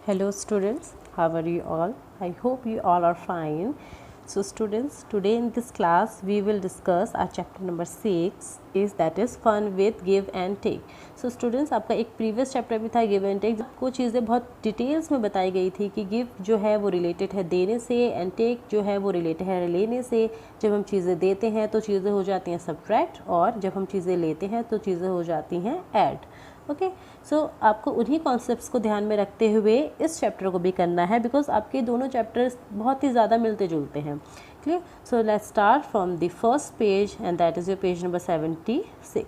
Hello students, how are you all? I hope you all are fine. So students, today in this class we will discuss our chapter number 6 is that is fun with give and take. So students, आपका एक previous chapter भी था give and take, कुछ चीज़ें बहुत details में बताई गई थी कि give जो है वो रिलेटेड है देने से and take जो है वो रिलेटेड है लेने से. जब हम चीज़ें देते हैं तो चीज़ें हो जाती हैं subtract और जब हम चीज़ें लेते हैं तो चीज़ें हो जाती हैं add. ओके सो आपको उन्हीं कॉन्सेप्ट्स को ध्यान में रखते हुए इस चैप्टर को भी करना है बिकॉज आपके दोनों चैप्टर्स बहुत ही ज़्यादा मिलते जुलते हैं. Clear. So let's start from the first page and that is your page number 76.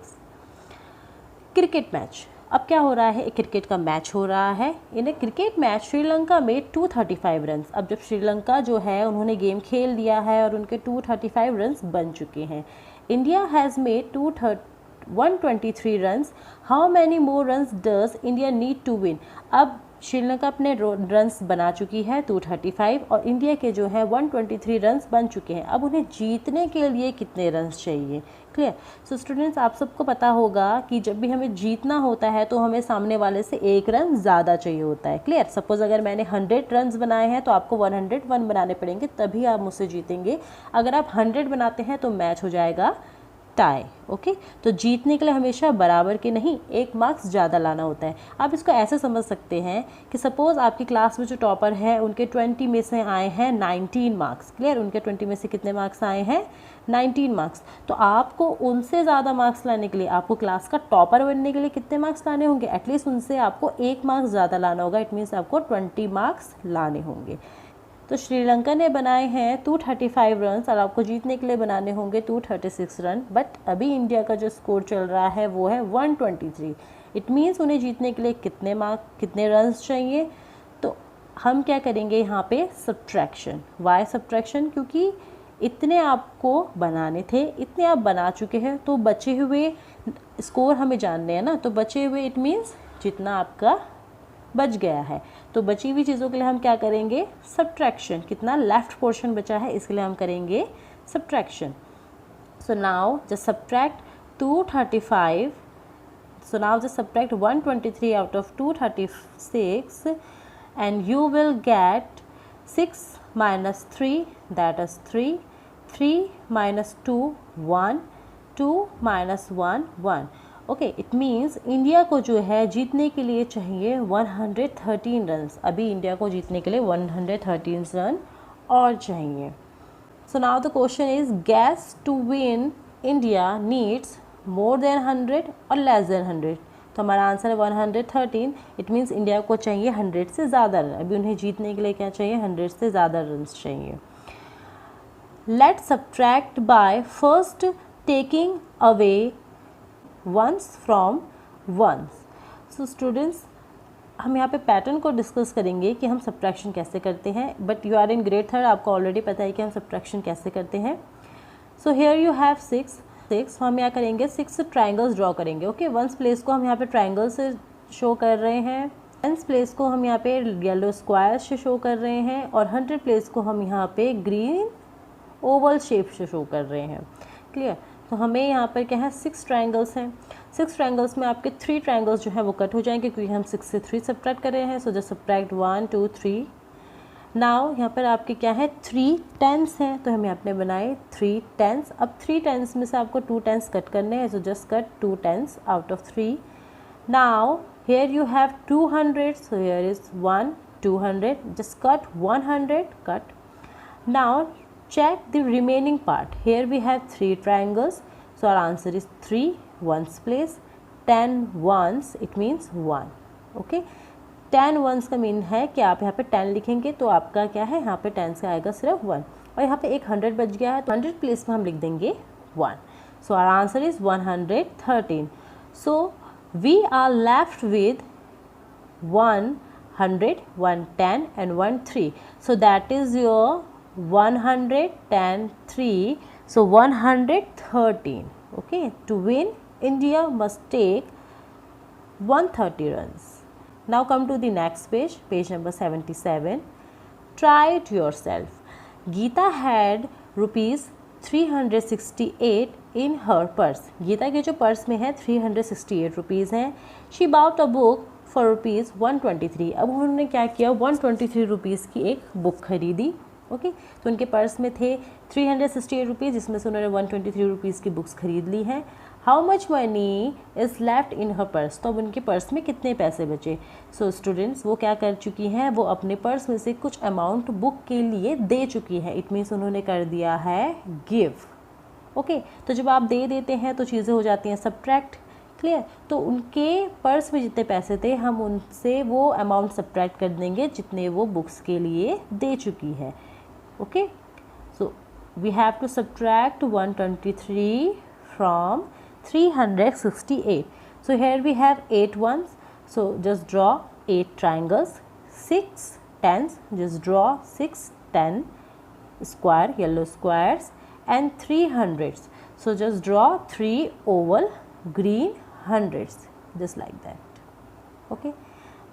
Cricket match. अब क्या हो रहा है, एक क्रिकेट का मैच हो रहा है. इन ए क्रिकेट मैच श्रीलंका में 235 रन. अब जब श्रीलंका जो है उन्होंने गेम खेल दिया है और उनके 235 रन बन चुके हैं. India has made 123 runs. How many more runs does India need to win. अब श्रीलंका अपने रन्स बना चुकी है 235 और इंडिया के जो है 123 रन्स बन चुके हैं. अब उन्हें जीतने के लिए कितने रन्स चाहिए. क्लियर. सो स्टूडेंट्स, आप सबको पता होगा कि जब भी हमें जीतना होता है तो हमें सामने वाले से एक रन ज़्यादा चाहिए होता है. क्लियर. सपोज अगर मैंने 100 रन्स बनाए हैं तो आपको 101 बनाने पड़ेंगे तभी आप मुझसे जीतेंगे. अगर आप 100 बनाते हैं तो मैच हो जाएगा टाई. ओके. तो जीतने के लिए हमेशा बराबर के नहीं, एक मार्क्स ज़्यादा लाना होता है. आप इसको ऐसे समझ सकते हैं कि सपोज़ आपकी क्लास में जो टॉपर है उनके 20 में से आए हैं 19 मार्क्स. क्लियर. उनके 20 में से कितने मार्क्स आए हैं 19 मार्क्स. तो आपको उनसे ज़्यादा मार्क्स लाने के लिए, आपको क्लास का टॉपर बनने के लिए कितने मार्क्स लाने होंगे. एटलीस्ट उनसे आपको एक मार्क्स ज़्यादा लाना होगा. इट मीन्स आपको 20 मार्क्स लाने होंगे. तो श्रीलंका ने बनाए हैं 235 रन और आपको जीतने के लिए बनाने होंगे 236 रन. बट अभी इंडिया का जो स्कोर चल रहा है वो है 123. इट मीन्स उन्हें जीतने के लिए कितने रन चाहिए. तो हम क्या करेंगे यहाँ पे सब्ट्रैक्शन. Y subtraction? क्योंकि इतने आपको बनाने थे, इतने आप बना चुके हैं तो बचे हुए स्कोर हमें जानने हैं ना. तो बचे हुए इट मीन्स जितना आपका बच गया है. तो बची हुई चीज़ों के लिए हम क्या करेंगे सब्ट्रैक्शन. कितना लेफ्ट पोर्शन बचा है इसके लिए हम करेंगे subtraction. So now just subtract 235. So now just subtract 123 out of 236 and you will gate 6 minus 3 that is 3. 3 minus 2 1. 2 minus 1 1. Okay. It means India को जो है जीतने के लिए चाहिए 113 रन्स. अभी इंडिया को जीतने के लिए 113 रन और चाहिए. So now the question is guess to win India needs more than 100 और लेस देन 100. तो हमारा आंसर है 113. इट मीन्स इंडिया को चाहिए 100 से ज़्यादा रन. अभी उन्हें जीतने के लिए क्या चाहिए 100 से ज़्यादा रन चाहिए. Let's subtract by first taking away ones from ones. So students, हम यहाँ पे पैटर्न को डिस्कस करेंगे कि हम सब्ट्रैक्शन कैसे करते हैं. But you are in grade 3, आपको ऑलरेडी पता है कि हम सब्ट्रैक्शन कैसे करते हैं. सो हेयर यू हैव 6. हम यहाँ करेंगे 6 ट्राइंगल्स ड्रॉ करेंगे. ओके. वंस प्लेस को हम यहाँ पे ट्राइंगल से शो कर रहे हैं. टेंस प्लेस को हम यहाँ पे येलो स्क्वायर से शो कर रहे हैं और 100 प्लेस को हम यहाँ पे ग्रीन ओवल शेप से शो कर रहे हैं. क्लियर. तो हमें यहाँ पर क्या है 6 ट्राइंगल्स हैं. 6 ट्राइंगल्स में आपके 3 ट्राइंगल्स जो है वो कट हो जाएंगे क्योंकि हम 6 से 3 सब्ट्रैक्ट कर रहे हैं. So just subtract 1 2 3. नाउ यहाँ पर आपके क्या है 3 टेंस हैं तो हम यहाँ पे बनाए 3 टेंस. अब 3 टेंस में से आपको 2 टेंस कट करने हैं. So just cut 2 tens out of 3. Now here you have 200. So here is 1 200. Just cut 100. Cut. Now check the remaining part. Here we have 3 triangles. So our answer is 3 ones place. 10 ones it means 1. Okay. 10 ones का mean है कि आप यहाँ पे 10 लिखेंगे तो आपका क्या है यहाँ पे 10 से आएगा सिर्फ 1. और यहाँ पे एक 100 बच गया है तो 100 प्लेस में हम लिख देंगे 1. So our answer is 113. So we are left with 100, 110 and 13. So that is your 110 3. So 113. Okay. To win, India must take 130 runs. Now come to the next page, page number 77. Try it yourself. Geeta had rupees 368 in her purse. Gita के जो purse में है 368 rupees हैं. She bought a book for rupees 123। अब उन्होंने क्या किया, 123 rupees की एक बुक खरीदी। ओके, तो उनके पर्स में थे 368 रुपीज़, जिसमें से उन्होंने 123 रुपीज़ की बुक्स खरीद ली हैं। How much money is left in her purse, तो अब उनके पर्स में कितने पैसे बचे। सो स्टूडेंट्स वो क्या कर चुकी हैं, वो अपने पर्स में से कुछ अमाउंट बुक के लिए दे चुकी है। इट मीन्स उन्होंने कर दिया है गिव। ओके, तो जब आप दे देते हैं तो चीज़ें हो जाती हैं सब्ट्रैक्ट। क्लियर, तो उनके पर्स में जितने पैसे थे हम उनसे वो अमाउंट सब्ट्रैक्ट कर देंगे जितने वो बुक्स के लिए दे चुकी है। Okay, so we have to subtract 123 from 368. So here we have 8 ones, so just draw 8 triangles, 6 tens, just draw 6 10 square yellow squares and 3 hundreds, so just draw 3 oval green hundreds, just like that. Okay,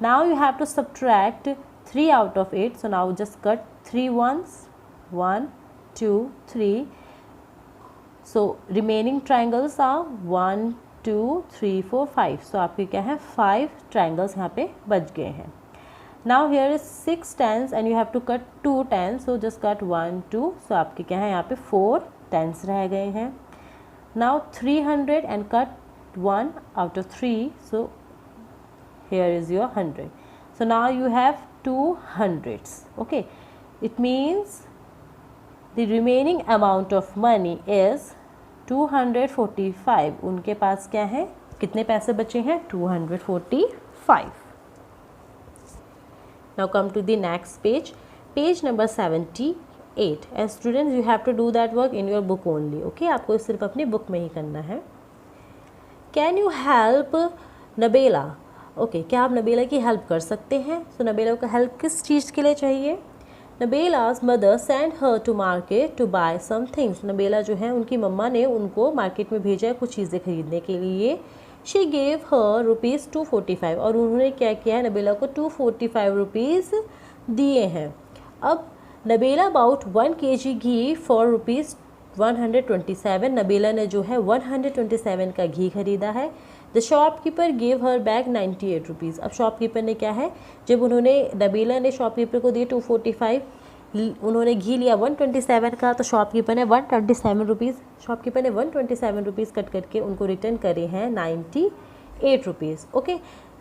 now you have to subtract 3 out of 8, so now just cut 3 ones, 1 2 3. So remaining triangles are 1 2 3 4 5. So आपके क्या है 5 triangles यहाँ पे बच गए हैं. Now here is 6 tens and you have to cut 2 tens. So just cut 1 2. So आपके क्या है यहाँ पे 4 tens रह गए हैं. Now 300 and cut 1 out of 3. So here is your 100. So now you have 2 hundreds. Okay, it means the remaining amount of money is 245. उनके पास क्या है, कितने पैसे बचे हैं, 245. Now come to the next page, page number 78. And students you have to do that work in your book only. Okay, आपको सिर्फ अपनी बुक में ही करना है. Can you help नबेला? ओके, क्या आप नबेला की हेल्प कर सकते हैं? तो नबेला को हेल्प किस चीज़ के लिए चाहिए? नबेला's mother sent her to market to buy some things. नबेला जो है उनकी मम्मा ने उनको मार्केट में भेजा है कुछ चीज़ें खरीदने के लिए. She gave her रुपीज़ 245 और उन्होंने क्या किया है, नबेला को 245 रुपीज़ दिए हैं. अब नबेला bought 1 kg ghee for rupees 127. नबेला ने जो है 127 का घी खरीदा है. The shopkeeper gave her back 98 rupees. अब शॉपकीपर ने क्या है, जब उन्होंने नबीला ने शॉपकीपर को दिए 245, उन्होंने घी लिया 127 का, तो शॉपकीपर ने 127 रुपीज़, शॉपकीपर ने 127 रुपीज़ कट करके उनको रिटर्न करे हैं 98 रुपीज़. ओके,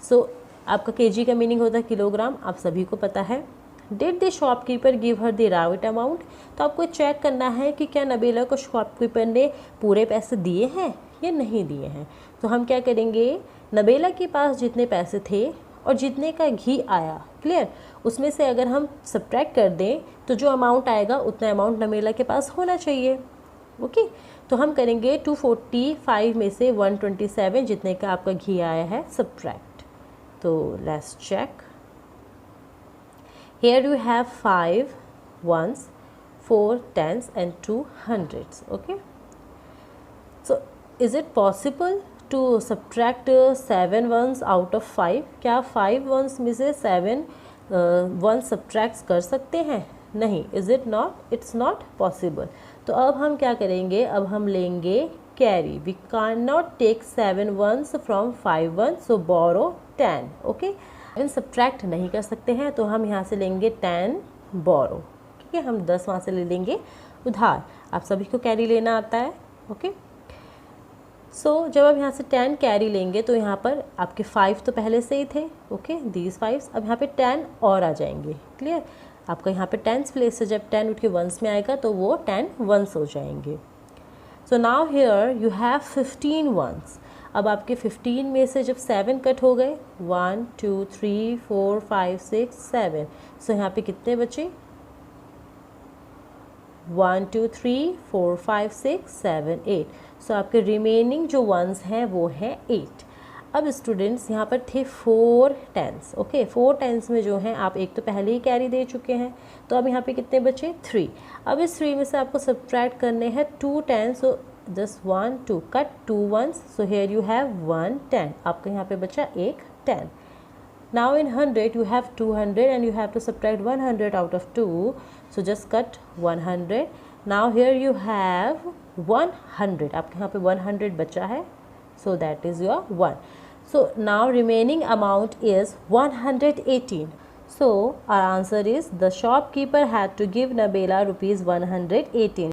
सो आपका केजी का मीनिंग होता है किलोग्राम, आप सभी को पता है. Did the shopkeeper give her the right amount, तो आपको चेक करना है कि क्या नबीला को शॉपकीपर ने पूरे पैसे दिए हैं या नहीं दिए हैं. तो हम क्या करेंगे, नबेला के पास जितने पैसे थे और जितने का घी आया, क्लियर, उसमें से अगर हम सब्ट्रैक्ट कर दें तो जो अमाउंट आएगा उतना अमाउंट नबेला के पास होना चाहिए. ओके, तो हम करेंगे 245 में से 127 जितने का आपका घी आया है सब्ट्रैक्ट. तो let's check. Here you have 5 ones, 4 tens and 2 hundreds. Okay, so is it possible to subtract 7 ones out of 5? क्या 5 ones में से 7 ones subtract कर सकते हैं? नहीं. Is it not? It's not possible. तो अब हम क्या करेंगे, अब हम लेंगे carry. We cannot take 7 ones from 5 ones, so borrow 10. Okay, in subtract नहीं कर सकते हैं तो हम यहाँ से लेंगे 10 बोरो. ठीक है, हम 10 वहाँ से ले लेंगे उधार. आप सभी को कैरी लेना आता है. ओके, सो जब आप यहाँ से 10 कैरी लेंगे तो यहाँ पर आपके 5 तो पहले से ही थे. ओके, दीज 5, अब यहाँ पे 10 और आ जाएंगे. क्लियर, आपका यहाँ पे 10 प्लेस से जब 10 उठ के वंस में आएगा तो वो 10 वंस हो जाएंगे. So now here you have 15 ones. अब आपके 15 में से जब 7 कट हो गए, 1 2 3 4 5 6 7, सो यहाँ पे कितने बचे, 1 2 3 4 5 6 7 8. सो आपके रिमेनिंग जो वंस हैं वो है 8. अब स्टूडेंट्स यहाँ पर थे 4 टेंस. ओके, 4 टेंस में जो हैं आप एक तो पहले ही कैरी दे चुके हैं, तो अब यहाँ पे कितने बचे, 3. अब इस 3 में से आपको सब्ट्रैक्ट करने हैं 2 tense. So just 1 2 cut 2 ones, so here you have 1 10. आपके यहाँ पे बचा एक 10. Now in 100 you have 200 and you have to subtract 100 out of 2, so just cut 100. Now here you have 100. आपके यहाँ पे 100 बचा है, so that is your 1. So now remaining amount is 118. So our answer is the shopkeeper had to give Nabila rupees 118.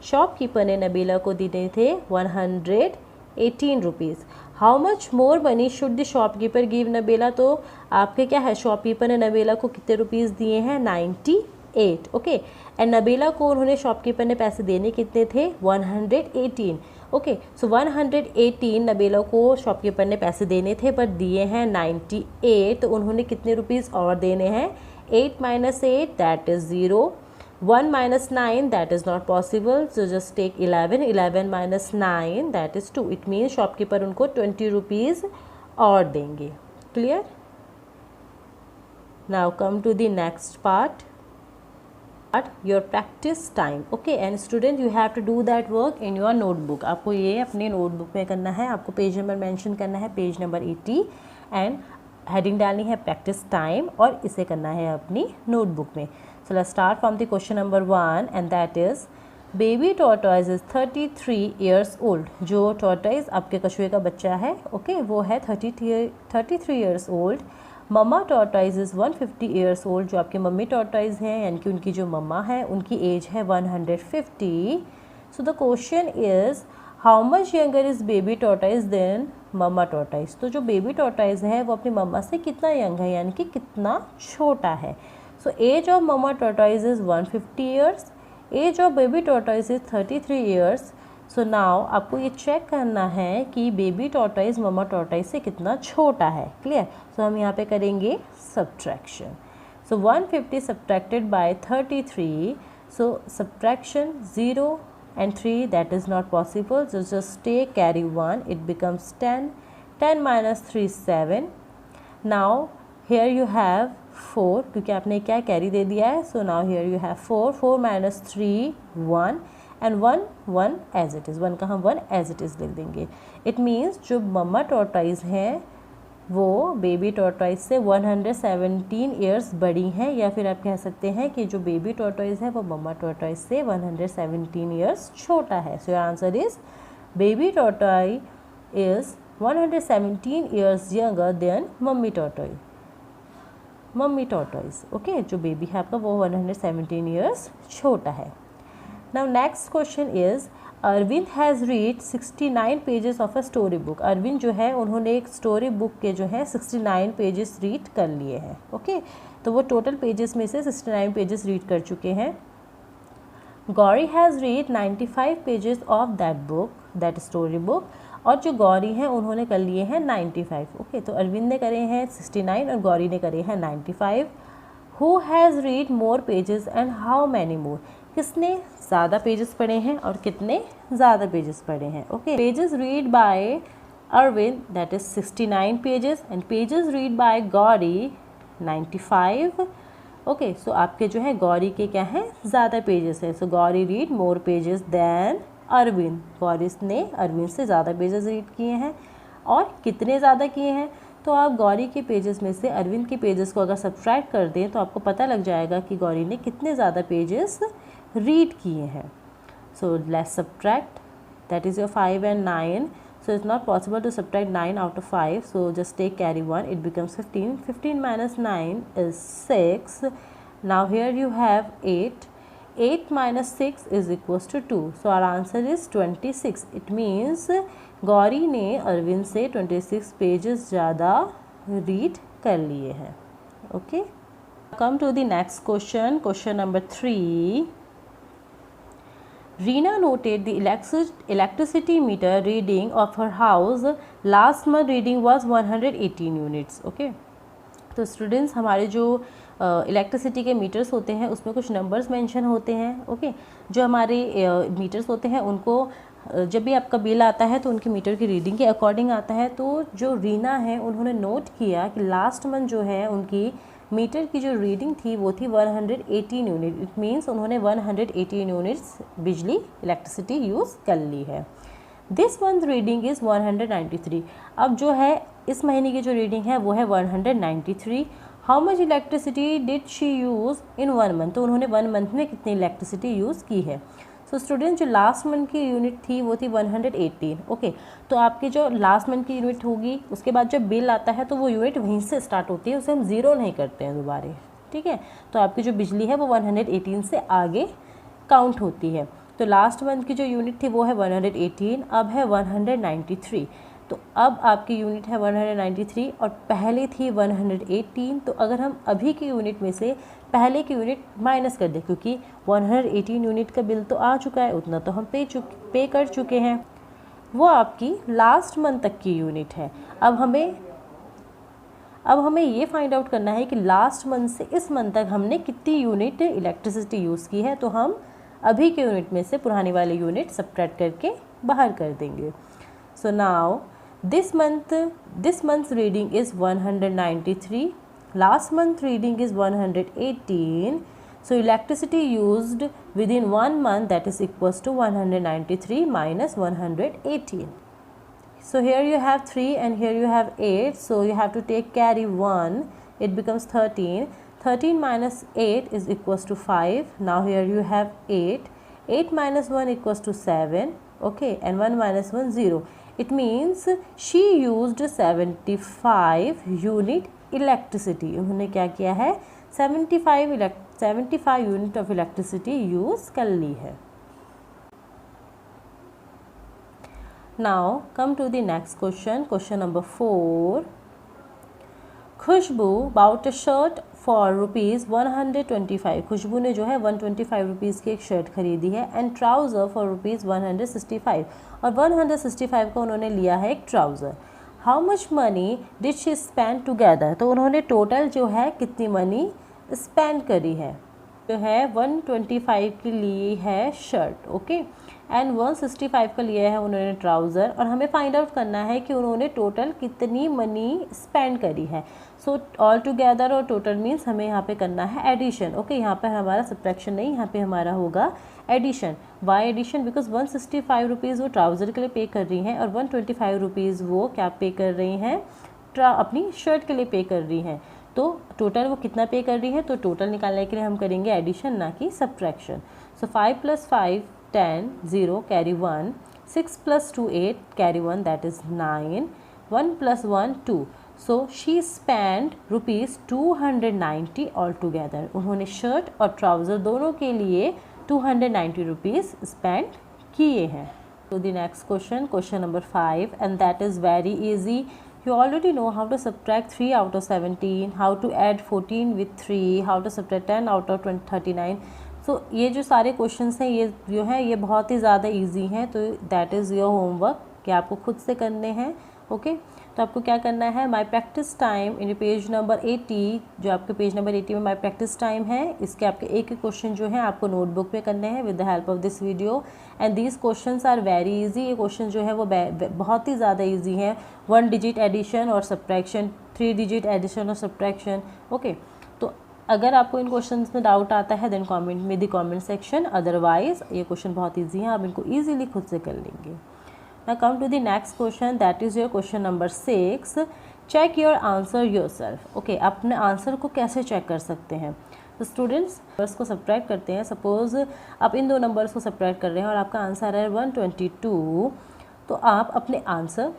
Shopkeeper ने नबीला को दिए थे 118 rupees. How much more money should the shopkeeper give Nabila. तो आपके क्या है, शॉपकीपर ने नबीला को कितने रुपीज़ दिए हैं, 98. ओके, एंड नबीला को उन्होंने शॉपकीपर ने पैसे देने कितने थे, 118. ओके, सो 118 नबीला को शॉपकीपर ने पैसे देने थे पर दिए हैं 98. तो उन्होंने कितने रुपीज़ और देने हैं, 8 - 8 that is 0. 1 - 9 that is not possible, so just take 11. 11 - 9 that is 2. It means shopkeeper उनको 20 रुपीज़ और देंगे. Clear? Now come to the next part. Your practice time. Okay, and student you have to do that work in your notebook. आपको ये अपने notebook में करना है. आपको पेज नंबर मेंशन करना है, पेज नंबर 80, एंड हेडिंग डालनी है प्रैक्टिस टाइम, और इसे करना है अपनी नोटबुक में. So let's start from the question number 1, and that is baby tortoise is 33 years old. जो tortoise आपके कछुए का बच्चा है, ओके, वो है 33 years old. Mamma tortoise is 150 years old. जो आपके मम्मी tortoise हैं, यानी कि उनकी जो मम्मा है उनकी एज है 150. So the question is how much younger is baby tortoise than mamma tortoise. तो जो बेबी tortoise है वो अपनी मम्मा से कितना यंग है, यानी कि कितना छोटा है. So age of mama tortoise is 150 years. Age of baby tortoise is 33 years. So now आपको ये चेक करना है कि बेबी tortoise ममा tortoise से कितना छोटा है. क्लियर? So हम यहाँ पे करेंगे subtraction. So 150 subtracted by 33. So subtraction 0 and 3 that is not possible. So just take carry 1. It becomes 10. 10 - 3 is 7. Now here you have 4, क्योंकि आपने क्या कैरी दे दिया है. So now here you have 4. 4 - 3 1, and 1 as it is. 1 का हम 1 as it is लिख देंगे. इट मीन्स जो मम्मा टॉर्टॉइज हैं वो बेबी टॉर्टॉइज से 117 ईयर्स बड़ी हैं, या फिर आप कह सकते हैं कि जो बेबी टॉर्टॉइज है वो मम्मा टॉर्टॉइज से 117 ईयर्स छोटा है. So your answer is baby tortoise is 117 years younger than mummy tortoise. Mummy tortoise, okay, जो बेबी है आपका वो 117 ईयर्स छोटा है. Now next question is Arvind has read 69 pages of a story book. Arvind जो है उन्होंने एक स्टोरी बुक के जो है 69 पेजेस रीड कर लिए हैं. ओके, तो वो टोटल पेजेस में से 69 पेजेस रीड कर चुके हैं. Gauri has read 95 pages of that book, that story book. और जो गौरी हैं उन्होंने कर लिए हैं 95. ओके, तो अरविंद ने करे हैं 69 और गौरी ने करे हैं 95. Who has read more pages and how many मोर. किसने ज़्यादा पेजेस पढ़े हैं और कितने ज़्यादा पेजेस पढ़े हैं. Okay, pages read by Arvind that is 69 pages, and pages read by Gauri 95. Okay, so आपके जो है गौरी के क्या हैं, ज़्यादा पेजेस हैं. So Gauri read more pages than Arvind. Gauri ने अरविंद से ज़्यादा पेजेस रीड किए हैं. और कितने ज़्यादा किए हैं, तो आप गौरी के पेजेस में से अरविंद के पेजेस को अगर सब्ट्रैक्ट कर दें तो आपको पता लग जाएगा कि गौरी ने कितने ज़्यादा पेजेस रीड किए हैं. So let's subtract, that is your 5 and 9. So it's not possible to subtract 9 out of 5. So just take carry 1. It becomes 15. 15 - 9 is 6. Now here you have 8. 8 - 6 is equals to 2. So our answer is 26. It means Gauri ने अरविंद से 26 pages ज़्यादा read कर लिए हैं. Okay, come to the next question. Question number 3. Reena noted the electricity meter reading of her house last month reading was 118 units. Okay, तो students हमारे जो electricity के मीटर्स होते हैं उसमें कुछ नंबर्स मेंशन होते हैं. ओके, जो हमारे मीटर्स होते हैं उनको जब भी आपका बिल आता है तो उनकी मीटर की रीडिंग के अकॉर्डिंग आता है. तो जो रीना है उन्होंने नोट किया कि लास्ट मंथ जो है उनकी मीटर की जो रीडिंग थी वो थी 118 यूनिट. इट मीन्स उन्होंने 118 यूनिट्स बिजली इलेक्ट्रिसिटी यूज़ कर ली है. This month reading is 193. अब जो है इस महीने की जो रीडिंग है वो है 193. How much electricity did she use in 1 month. तो उन्होंने 1 मंथ में कितनी इलेक्ट्रिसिटी यूज़ की है. सो स्टूडेंट जो लास्ट मंथ की यूनिट थी वो थी 118. ओके, तो आपकी जो लास्ट मंथ की यूनिट होगी उसके बाद जब बिल आता है तो वो यूनिट वहीं से स्टार्ट होती है, उसे हम ज़ीरो नहीं करते हैं दोबारा, ठीक है। तो आपकी जो बिजली है वो 118 से आगे काउंट होती है। तो लास्ट मंथ की जो यूनिट थी वो है 118, अब है 193। तो अब आपकी यूनिट है 193 और पहले थी 118। तो अगर हम अभी की यूनिट में से पहले की यूनिट माइनस कर दें, क्योंकि 118 यूनिट का बिल तो आ चुका है, उतना तो हम पे कर चुके हैं, वो आपकी लास्ट मंथ तक की यूनिट है। अब हमें ये फाइंड आउट करना है कि लास्ट मंथ से इस मंथ तक हमने कितनी यूनिट इलेक्ट्रिसिटी यूज़ की है। तो हम अभी के यूनिट में से पुरानी वाली यूनिट सब्ट्रैक्ट करके बाहर कर देंगे। So now this month's reading is 193, last month reading is 118. So electricity used within 1 month, that is equals to 193 minus 118. So here you have 3 and here you have 8, so you have to take carry 1, it becomes 13. 13 minus 8 is equals to 5. Now here you have 8. 8 minus 1 equals to 7. Okay, and 1 minus 1 0. It means she used 75 unit electricity. उन्होंने क्या किया है, 75 unit of electricity use कर ली है। Now come to the next question, question number 4. Khushboo bought a shirt for ₹125। Khushboo ने जो है 125 rupees की एक शर्ट खरीदी है, एंड ट्राउज़र फॉर ₹165, और 165 का उन्होंने लिया है एक trouser. How much money did she spend together, तो उन्होंने टोटल जो है कितनी मनी स्पेंड करी है, जो है 125 की ली है शर्ट, ओके, एंड 165 का लिया है उन्होंने ट्राउज़र, और हमें फाइंड आउट करना है कि उन्होंने टोटल कितनी मनी स्पेंड करी है। सो ऑल टुगेदर और टोटल मीन्स हमें यहाँ पे करना है एडिशन, ओके। यहाँ पे हमारा सब्ट्रैक्शन नहीं, यहाँ पे हमारा होगा addition. Why addition, because 165 rupees वो ट्राउज़र के लिए पे कर रही हैं और 125 रुपीज़ वो क्या पे कर रही हैं, अपनी शर्ट के लिए पे कर रही हैं। तो टोटल वो कितना पे कर रही है, तो टोटल निकालने के लिए हम करेंगे एडिशन, ना कि subtraction. So 5 + 5 10, 0 carry 1, 6 + 2 8 carry 1, that is 9, 1 + 1 2। So she spend ₹290 all together. उन्होंने शर्ट और ट्राउज़र दोनों के लिए 290 रुपीज़ स्पेंड किए हैं। तो the next question, question number 5, and that is very easy. You already know how to subtract 3 out of 17, how to add 14 with 3, how to subtract 10 out of 39. So ये जो सारे questions हैं ये जो हैं ये बहुत ही ज़्यादा इजी हैं। तो दैट इज़ योर होमवर्क कि आपको खुद से करने हैं, ओके। तो आपको क्या करना है, माई practice time in page number 80, जो आपके पेज नंबर 80 में माई प्रैक्टिस टाइम है, इसके आपके एक एक क्वेश्चन जो है आपको नोटबुक पे करने हैं with the help of this video, and these questions are very easy. ये क्वेश्चन जो है वो बहुत ही ज़्यादा इजी हैं। 1 डिजिट एडिशन और सब्ट्रैक्शन, 3 डिजिट एडिशन और सब्ट्रैक्शन, ओके। तो अगर आपको इन क्वेश्चंस में डाउट आता है देन कमेंट में द कमेंट सेक्शन, अदरवाइज ये क्वेश्चन बहुत ईजी हैं, आप इनको ईजिली खुद से कर लेंगे। Now come to the next question, that is your question number 6. Check your answer yourself. Okay, अपने आंसर को कैसे चेक कर सकते हैं। तो स्टूडेंट्स नंबर्स को सब्ट्रैक्ट करते हैं। सपोज आप इन दो नंबर्स को सब्ट्रैक्ट कर रहे हैं और आपका आंसर है 122, तो आप अपने आंसर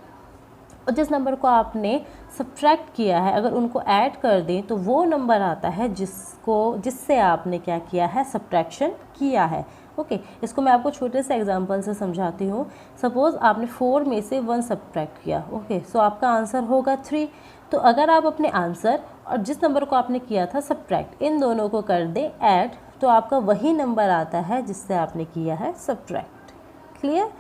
और जिस नंबर को आपने सब्ट्रैक्ट किया है अगर उनको ऐड कर दें तो वो नंबर आता है जिससे आपने क्या किया है, सब्ट्रैक्शन किया है, ओके। इसको मैं आपको छोटे से एग्जांपल से समझाती हूँ। सपोज़ आपने 4 में से 1 सब्ट्रैक्ट किया, ओके, सो आपका आंसर होगा 3। तो अगर आप अपने आंसर और जिस नंबर को आपने किया था सब्ट्रैक्ट, इन दोनों को कर दें ऐड, तो आपका वही नंबर आता है जिससे आपने किया है सब्ट्रैक्ट। क्लियर?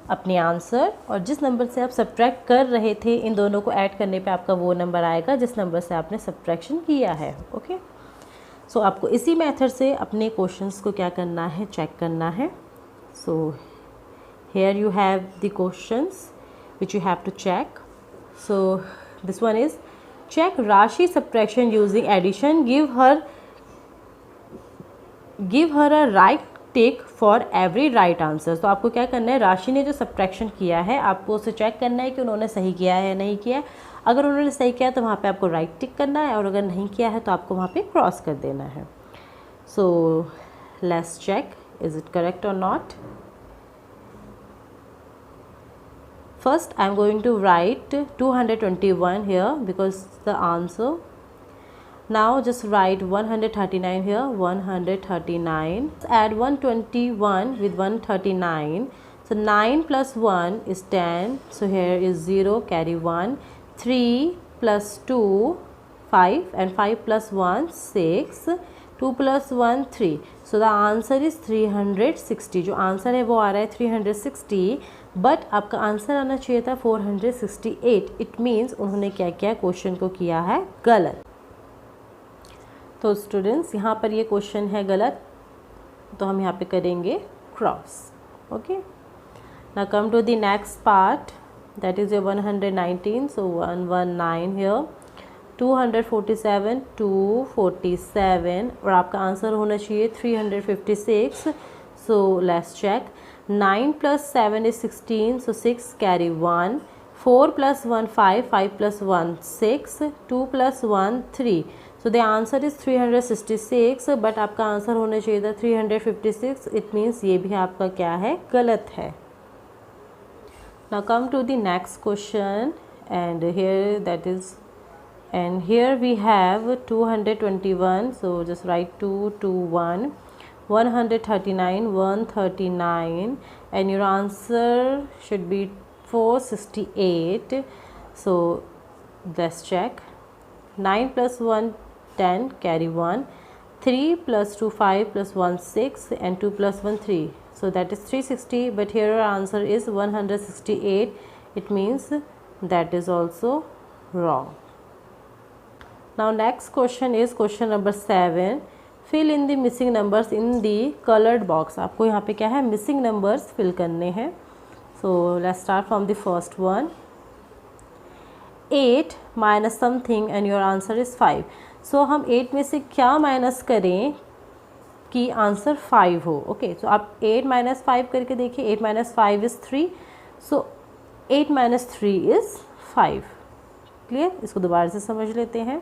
अपने आंसर और जिस नंबर से आप सब्ट्रैक्ट कर रहे थे, इन दोनों को ऐड करने पे आपका वो नंबर आएगा जिस नंबर से आपने सब्ट्रैक्शन किया है, ओके। सो आपको इसी मेथड से अपने क्वेश्चंस को क्या करना है, चेक करना है। So here you have the questions which you have to check. So this one is check Rashi subtraction using addition, give her a right tick for every right answer. तो आपको क्या करना है, राशि ने जो सब्ट्रैक्शन किया है आपको उसे चेक करना है कि उन्होंने सही किया है या नहीं किया है। अगर उन्होंने सही किया तो वहाँ पे आपको राइट टिक करना है और अगर नहीं किया है तो आपको वहाँ पे क्रॉस कर देना है। So let's check Is it correct or not? First I am going to write 221 here because the answer. Now just write 139 here, 139. Let's add 121 with 139. So 9 plus 1 is 10. So here is 0, carry 1. 3 plus 2, 5, and 5 plus 1, 6. 2 plus 1, 3. So the answer is 360. जो answer है वो आ रहा है 360, but आपका answer आना चाहिए था 468. It means उन्होंने क्या किया, क्वेश्चन को किया है गलत. तो स्टूडेंट्स यहाँ पर ये क्वेश्चन है गलत, तो हम यहाँ पे करेंगे cross. Okay, now come to the next part, that is your 119. So 119 here, 247, 247, और आपका आंसर होना चाहिए 356. So let's check. 9 plus 7 is 16, so 6, carry 1. 4 plus 1, 5, 5 plus 1, 6, 2 plus 1, 3. So the answer is 366, but आपका आंसर होना चाहिए था 356. It means ये भी आपका क्या है, गलत है. Now come to the next question, and here that is, and here we have 221. So just write 221. 139, 139, and your answer should be 468. So let's check. 9 plus 1, 10, carry 1. 3 plus 2, 5 plus 1, 6, and 2 plus 1, 3. So that is 360, but here our answer is 168. It means that is also wrong. Now next question is question number 7. Fill in the missing numbers in the colored box. आपको यहाँ पे क्या है, missing numbers fill करने हैं. So let's start from the first one. 8 minus something and your answer is 5. So हम 8 में से क्या माइनस करें कि आंसर 5 हो. ओके, तो आप 8 minus 5 करके देखिए. 8 minus 5 is 3. So 8 minus 3 is 5. Clear? इसको दोबारा से समझ लेते हैं.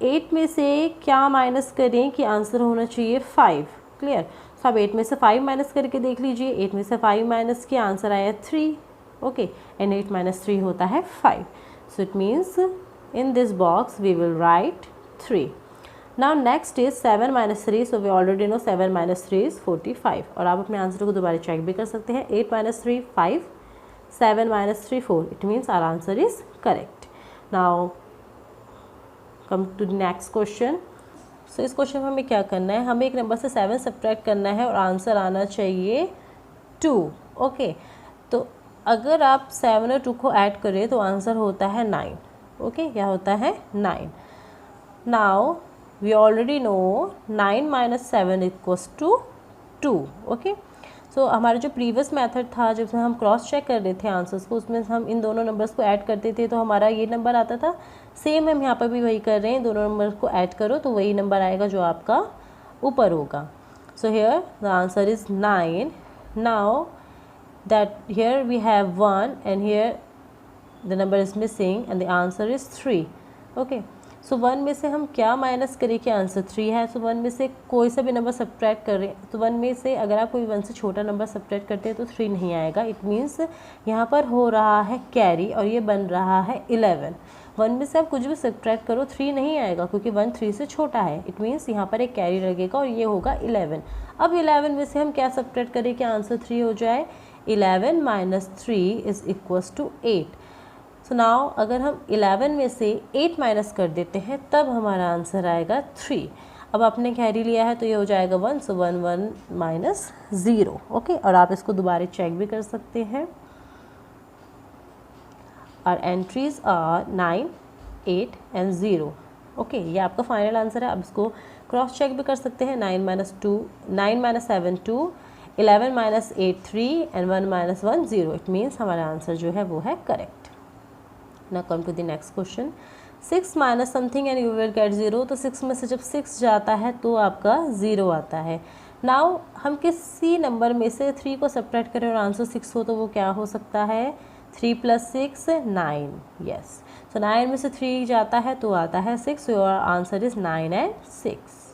8 में से क्या माइनस करें कि आंसर होना चाहिए 5. क्लियर? तो आप 8 में से 5 माइनस करके देख लीजिए. 8 में से 5 माइनस किया, आंसर आया 3. ओके, एंड 8 minus 3 होता है 5. So it means in this box we will write 3. Now next is 7 minus 3. So we already know 7 minus 3 is 45. और आप अपने आंसर को दोबारा चेक भी कर सकते हैं. 8 minus 3, 5. 7 minus 3, 4. It means our answer is correct. Now come to the next question. So इस क्वेश्चन में हमें क्या करना है, हमें एक नंबर से 7 सब्ट्रैक्ट करना है और आंसर आना चाहिए 2. ओके, तो अगर आप 7 और 2 को ऐड करें तो आंसर होता है 9. ओके, क्या होता है 9. Now we already know 9 minus 7 equals to 2. Okay, so हमारा जो प्रीवियस मेथड था, जब से हम क्रॉस चेक कर रहे थे आंसर्स को, उसमें हम इन दोनों नंबर्स को ऐड करते थे तो हमारा ये नंबर आता था. सेम हम यहाँ पर भी वही कर रहे हैं. दोनों नंबर को ऐड करो तो वही नंबर आएगा जो आपका ऊपर होगा. So here the answer is 9. Now that here we have 1 and here the number is missing and the answer is 3. Okay, so 1 में से हम क्या माइनस करें कि आंसर 3 है. सो 1 में से कोई सा भी नंबर सब्ट्रैक्ट कर रहे हैं तो 1 में से अगर आप कोई 1 से छोटा नंबर सब्ट्रैक्ट करते हैं तो 3 नहीं आएगा. इट मीन्स यहाँ पर हो रहा है कैरी और ये बन रहा है 11. 1 में से आप कुछ भी सब्ट्रैक्ट करो 3 नहीं आएगा क्योंकि 1 3 से छोटा है. इट मीन्स यहाँ पर एक कैरी लगेगा और ये होगा 11. अब 11 में से हम क्या सब्ट्रैक्ट करें कि आंसर 3 हो जाए. 11 minus 3 is equals to 8. So now अगर हम 11 में से 8 माइनस कर देते हैं तब हमारा आंसर आएगा 3. अब आपने कैरी लिया है तो ये हो जाएगा 1. सो 1 1 minus 0. ओके, और आप इसको दोबारा चेक भी कर सकते हैं. Our entries are 9, 8 and 0. Okay, ये आपका फाइनल आंसर है. अब इसको क्रॉस चेक भी कर सकते हैं. 9 minus 7 2, 11 minus 8 3 and 1 minus 1 0. It means हमारा आंसर जो है वो है correct. Now come to the next question. 6 minus something and you will get 0. तो 6 में से जब 6 जाता है तो आपका 0 आता है. नाउ हम किसी नंबर में से 3 को सब्ट्रैक्ट करें और आंसर 6 हो तो वो क्या हो सकता है. 3 plus 6, 9. यस, सो 9 में से 3 जाता है तो आता है 6. Your answer is 9 and 6.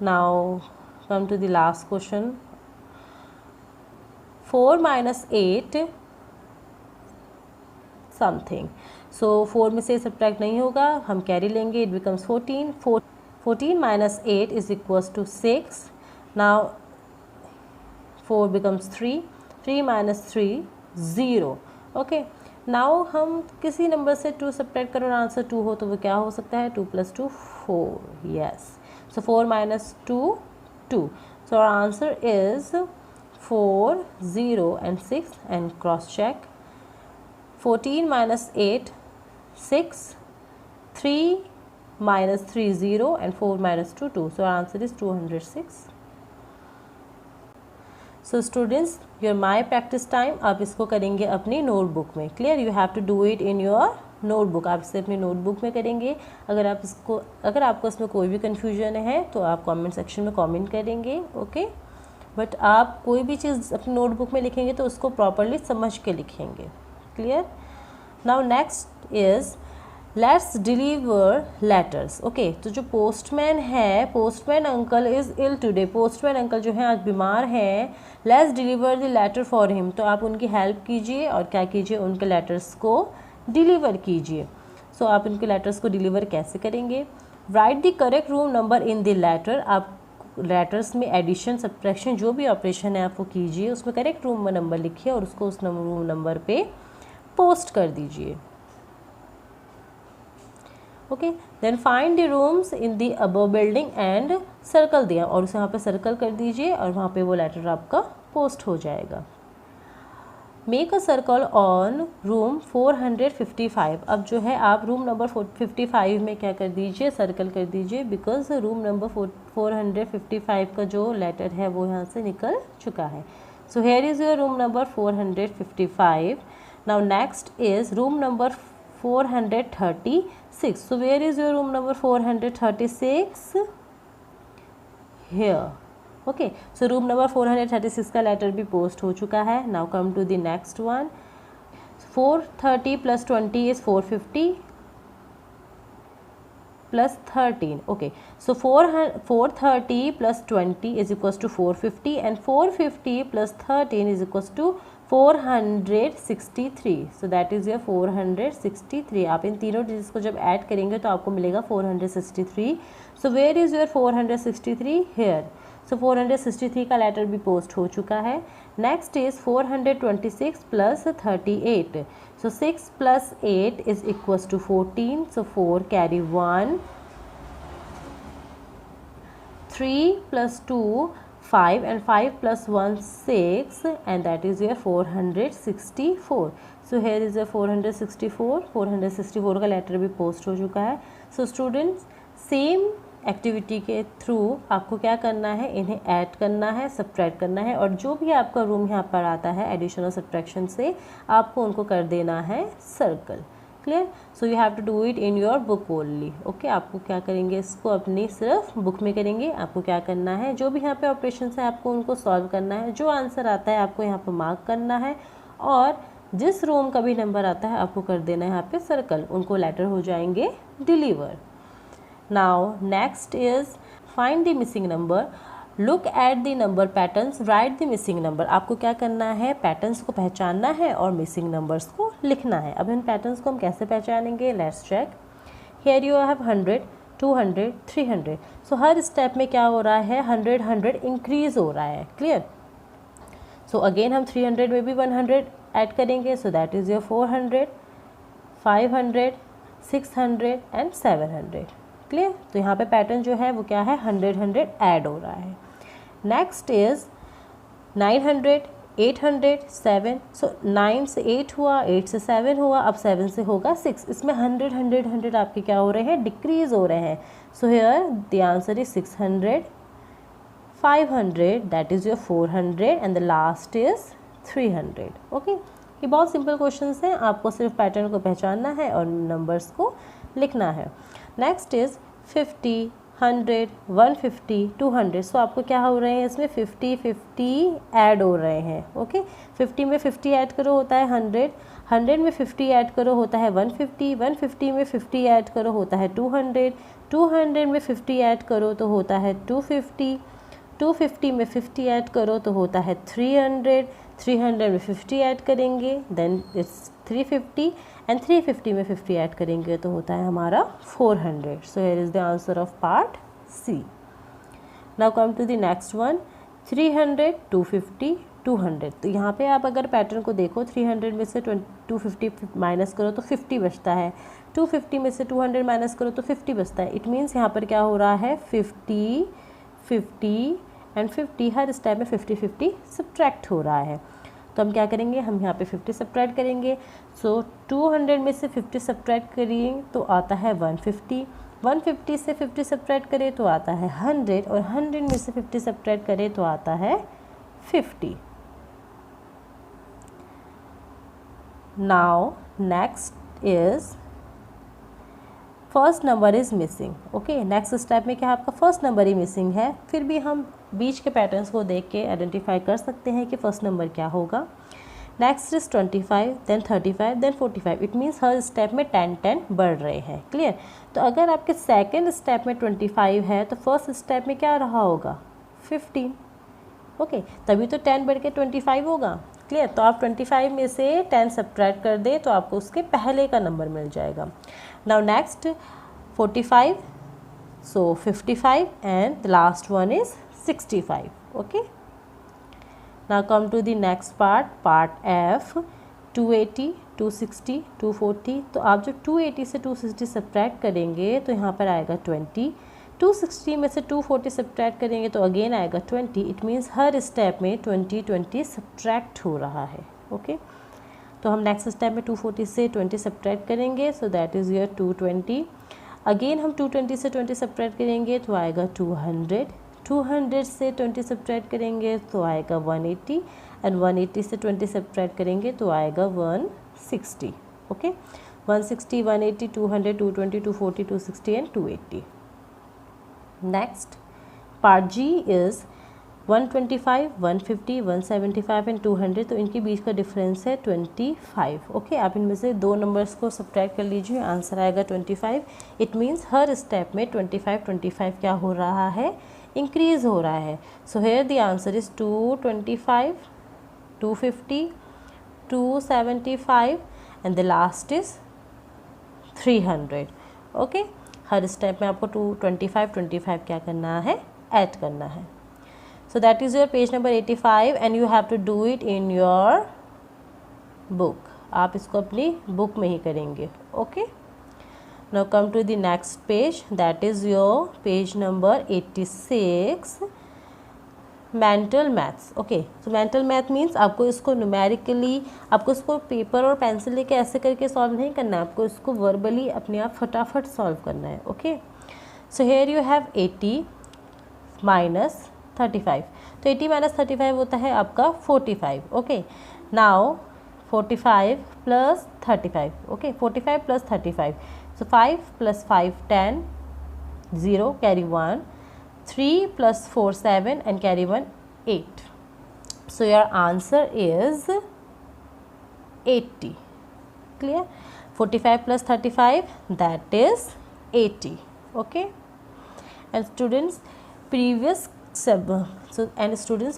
Now come to the last question. 4 minus 8 something. So 4 में से सब्ट्रैक्ट नहीं होगा, हम कैरी लेंगे, it becomes 14. 14 minus 8 is equals to 6. Now 4 becomes 3. 3 minus 3 0. Okay. Now हम किसी नंबर से 2 सब्ट्रैक्ट करो और आंसर 2 हो तो वो क्या हो सकता है? 2 + 2 4. Yes. So 4 minus 2 2. So our answer is 4 0 and 6 and cross check. 14 minus 8 6. 3 minus 3 0 and 4 minus 2 2. So our answer is 206. So students, your my practice time. आप इसको करेंगे अपनी नोटबुक में. Clear? You have to do it in your notebook. आप इसे अपनी notebook में करेंगे. अगर आपको इसमें कोई भी कन्फ्यूजन है तो आप कमेंट सेक्शन में कमेंट करेंगे. ओके. बट आप कोई भी चीज़ अपनी नोटबुक में लिखेंगे तो उसको प्रॉपरली समझ के लिखेंगे. Clear? Now next is let's deliver letters. Okay. तो जो पोस्टमैन है, postman uncle is ill today. Postman uncle जो है आज बीमार हैं. Let's deliver the letter for him. तो आप उनकी हेल्प कीजिए और क्या कीजिए, उनके लेटर्स को डिलीवर कीजिए. सो आप उनके लेटर्स को डिलीवर कैसे करेंगे? Write the correct room number in the letter. आप लेटर्स में एडिशन सब्ट्रैक्शन जो भी ऑपरेशन है आप वो कीजिए, उसमें करेक्ट रूम नंबर लिखिए और उसको उस रूम नंबर पे पोस्ट कर दीजिए. Okay. Then find the rooms in the above building and circle दिया और उसे वहाँ पे सर्कल कर दीजिए और वहाँ पे वो लेटर आपका पोस्ट हो जाएगा. Make a circle on room 455. अब जो है आप रूम नंबर 55 में क्या कर दीजिए, सर्कल कर दीजिए, बिकॉज रूम नंबर 455 का जो लेटर है वो यहाँ से निकल चुका है. So here is your room number 455. Now next is room number 436. So where is your room number 436? Here. Okay. So room number 436 का लेटर भी पोस्ट हो चुका है. Now come to the next one. 430 plus 20 is 450 plus 13. Okay. So 430 plus 20 is equals to 450 and 450 plus 13 is equals to 463. So that is your 463. आप इन तीनों digits को जब add करेंगे तो आपको मिलेगा 463. So where is your 463? Here. So 463 का letter भी पोस्ट हो चुका है. Next is 426 plus 38. So 6 plus 8 is equals to 14. So 4 carry 1. 3 plus 2 5 and 5 plus 1 6 and that is your 464. So here is your 464. 464 का लेटर भी पोस्ट हो चुका है. So students, सेम एक्टिविटी के थ्रू आपको क्या करना है, इन्हें ऐड करना है, सब्ट्रैक्ट करना है और जो भी आपका रूम यहाँ पर आता है एडिशन और सब्ट्रैक्शन से आपको उनको कर देना है circle. Clear? So you have to do it in your book only. Okay. आपको क्या करेंगे, इसको अपनी सिर्फ बुक में करेंगे. आपको क्या करना है, जो भी यहाँ पे ऑपरेशन है आपको उनको सॉल्व करना है. जो आंसर आता है आपको यहाँ पे मार्क करना है और जिस रूम का भी नंबर आता है आपको कर देना है यहाँ पे सर्कल. उनको लेटर हो जाएंगे deliver. Now next is find the missing number. Look at the number patterns, right the missing number. आपको क्या करना है, पैटर्न्स को पहचानना है और मिसिंग नंबर्स को लिखना है. अब इन पैटर्न्स को हम कैसे पहचानेंगे, let's check. Here you have 100, 200, 300. So हर स्टेप में क्या हो रहा है, 100 इंक्रीज हो रहा है. क्लियर? सो अगेन हम 300 में भी 100 ऐड करेंगे. So that is your 400, 500, 600 and 700. Clear? तो यहाँ पे पैटर्न जो है वो क्या है, 100 ऐड हो रहा है. Next is 900, 800, 7. सो 9 से 8 हुआ, 8 से 7 हुआ, अब 7 से होगा 6. इसमें 100 आपके क्या हो रहे हैं, डिक्रीज हो रहे हैं. सो here the answer is 600, 500, that is your 400 and the last is 300. Okay. ये बहुत सिंपल क्वेश्चंस हैं. आपको सिर्फ पैटर्न को पहचानना है और नंबर्स को लिखना है. Next is 50, 100, 150, 200. सो आपको क्या हो रहे हैं, इसमें 50 ऐड हो रहे हैं. ओके. 50 में 50 ऐड करो होता है 100, 100 में 50 ऐड करो होता है 150, 150 में 50 ऐड करो होता है 200, 200 में 50 ऐड करो तो होता है 250, 250 में 50 ऐड करो तो होता है 300, 300 में 50 ऐड करेंगे देन इट्स 350 एंड 350 में 50 ऐड करेंगे तो होता है हमारा 400. So here is the answer of part C. Now come to the next one. 300, 250, 200. तो यहाँ पे आप अगर पैटर्न को देखो 300 में से 250 माइनस करो तो 50 बचता है, 250 में से 200 माइनस करो तो 50 बचता है. इट मीन्स यहाँ पर क्या हो रहा है 50, 50 एंड 50, हर स्टेप में 50 50 सब्ट्रैक्ट हो रहा है. तो हम क्या करेंगे, हम यहाँ पे 50 सब्ट्रैक्ट करेंगे. सो 200 में से 50 सब्ट्रैक्ट करिए तो आता है 150, 150 से 50 सब्ट्रैक्ट करें तो आता है 100 और 100 में से 50 सब्ट्रैक्ट करें तो आता है 50. Now next is first number is missing. Okay, next step में क्या आपका फर्स्ट नंबर ही मिसिंग है. फिर भी हम बीच के पैटर्न्स को देख के आइडेंटिफाई कर सकते हैं कि फर्स्ट नंबर क्या होगा. Next is 25, then 35, then 45. It means हर स्टेप में 10 बढ़ रहे हैं. क्लियर. तो अगर आपके सेकेंड स्टेप में 25 है तो फर्स्ट स्टेप में क्या रहा होगा 15. ओके, तभी तो 10 बढ़ के 25 होगा. क्लियर. तो आप 25 में से 10 सब्ट्रैक्ट कर दें तो आपको उसके पहले का नंबर मिल जाएगा. Now next 45, so 55 and the last one is 65. Okay, now come to the next part F. 280, 260, 240. तो आप जब 280 से 260 सब्ट्रैक्ट करेंगे तो यहाँ पर आएगा 20, 260 में से 240 सब्ट्रैक्ट करेंगे तो अगेन आएगा 20. इट मीन्स हर स्टेप में 20 20 सब्ट्रैक्ट हो रहा है. ओके, तो हम नेक्स्ट स्टेप में 240 से 20 सब्ट्रैक्ट करेंगे. So that is your 220. Again हम 220 से 20 सब्ट्रैक्ट करेंगे तो आएगा 200, 200 से 20 सब्ट्रैक्ट करेंगे तो आएगा 180 एंड 180 से 20 सब्ट्रैक्ट करेंगे तो आएगा 160. Okay, 160, 180, 200, 220, 240, 260 and 280. Next part G is 125, 150, 175 and 200. तो इनके बीच का डिफरेंस है 25. ओके, आप इनमें से दो नंबर्स को सब्ट्रैक्ट कर लीजिए, आंसर आएगा 25. इट मीन्स हर स्टेप में 25 25 क्या हो रहा है, इंक्रीज़ हो रहा है. So here the answer is 225, 250, 275 and the last is 300. Okay, her step में आपको 225 25 क्या करना है, ऐड करना है. So that is your page number 85 and you have to do it in your book. आप इसको अपनी बुक में ही करेंगे. Okay, now come to the next page, that is your page number 86, mental maths. Okay, so mental math means आपको इसको numerically, आपको इसको paper और पेंसिल लेके ऐसे करके सॉल्व नहीं करना है, आपको इसको वर्बली अपने आप फटाफट सॉल्व करना है. Okay, so here you have 80 minus 35. तो 80 माइनस 35 होता है आपका 45. Okay, now 45 plus 35. Okay, 45 plus 35. So 5 plus 5 10, 0 carry 1, 3 plus 4 7 and carry 1 8. So your answer is 80. Clear. 45 plus 35 that is 80. Okay, and students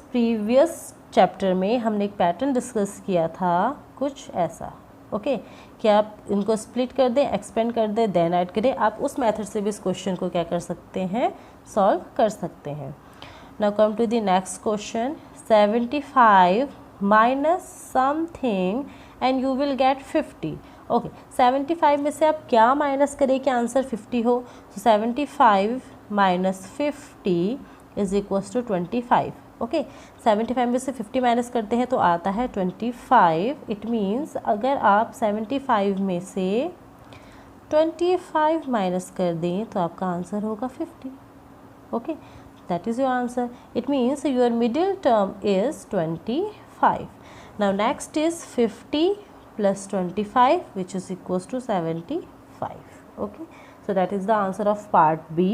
previous chapter में हमने एक pattern discuss किया था कुछ ऐसा. ओके, कि आप इनको स्प्लिट कर दें, एक्सपेंड कर दें, देन ऐड करें. आप उस मेथड से भी इस क्वेश्चन को क्या कर सकते हैं, सॉल्व कर सकते हैं. Now come to the next question. 75 minus something and you will get 50. Okay, 75 में से आप क्या माइनस करें कि आंसर 50 हो. तो 75 minus 50 is equals to 25. Okay, 75 में से 50 माइनस करते हैं तो आता है 25. इट मीन्स अगर आप 75 में से 25 माइनस कर दें तो आपका आंसर होगा 50. Okay, that is your answer. It means your middle term is 25. Now next is 50 plus 25 which is equals to 75. Okay, so that is the answer of part B.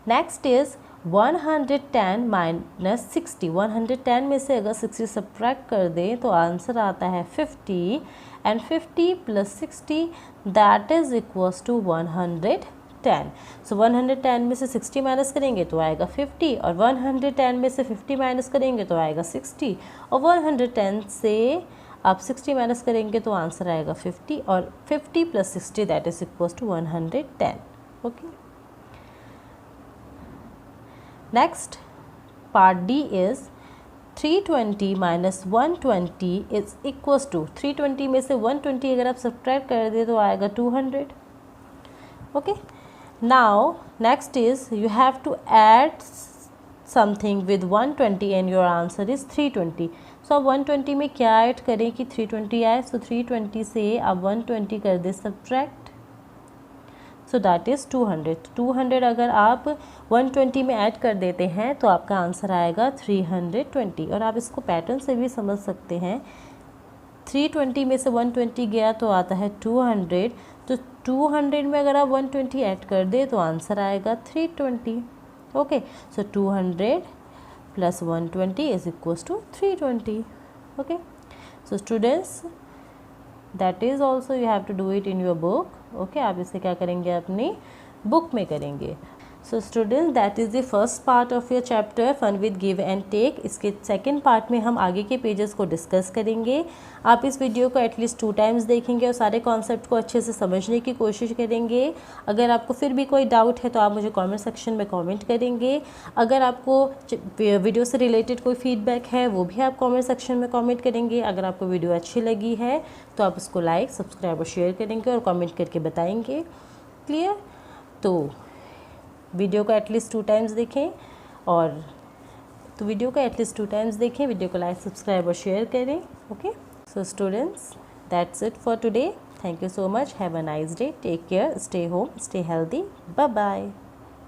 Next is 110 minus 60. 110 में से अगर 60 subtract कर दें तो answer आता है 50 and 50 plus 60 that is equals to 120. 110। So 110 में से 60 माइनस करेंगे तो आएगा 50, और 110 में से 50 माइनस करेंगे तो आएगा 60, और 110 से आप 60 माइनस करेंगे तो आंसर आएगा 50, और 50 plus 60 that is equals to 110। Okay, next part D is 320 minus 120 is equals to, 320 में से 120 अगर आप सब्ट्रैक्ट कर दे तो आएगा 200। Okay, now next is you have to add something with 120 and your answer is 320। So अब 120 में क्या ऐड करें कि 320 आए, सो 320 से आप 120 कर दे सब्ट्रैक्ट, सो दैट इज़ 200। 200 अगर आप 120 में ऐड कर देते हैं तो आपका आंसर आएगा 320। और आप इसको पैटर्न से भी समझ सकते हैं, 320 में से 120 गया तो आता है 200, तो 200 में अगर आप 120 ऐड कर दे तो आंसर आएगा 320। Okay, so 200 plus 120 is equals to 320। Okay, so students that is also you have to do it in your book. Okay, आप इसे क्या करेंगे, अपनी बुक में करेंगे। So student that is the first part of your chapter fun with give and take. इसके second part में हम आगे के पेजेस को डिस्कस करेंगे। आप इस वीडियो को एटलीस्ट 2 टाइम्स देखेंगे और सारे कॉन्सेप्ट को अच्छे से समझने की कोशिश करेंगे। अगर आपको फिर भी कोई डाउट है तो आप मुझे कमेंट सेक्शन में कमेंट करेंगे। अगर आपको वीडियो से रिलेटेड कोई फीडबैक है वो भी आप कमेंट सेक्शन में कमेंट करेंगे। अगर आपको वीडियो अच्छी लगी है तो आप उसको लाइक, सब्सक्राइब और शेयर करेंगे और कमेंट करके बताएंगे। क्लियर? तो वीडियो को एटलीस्ट 2 टाइम्स देखें, और तो वीडियो को एटलीस्ट 2 टाइम्स देखें, वीडियो को लाइक, सब्सक्राइब और शेयर करें। Okay, so students that's it for today. Thank you so much, have a nice day, take care, stay home, stay healthy, bye bye.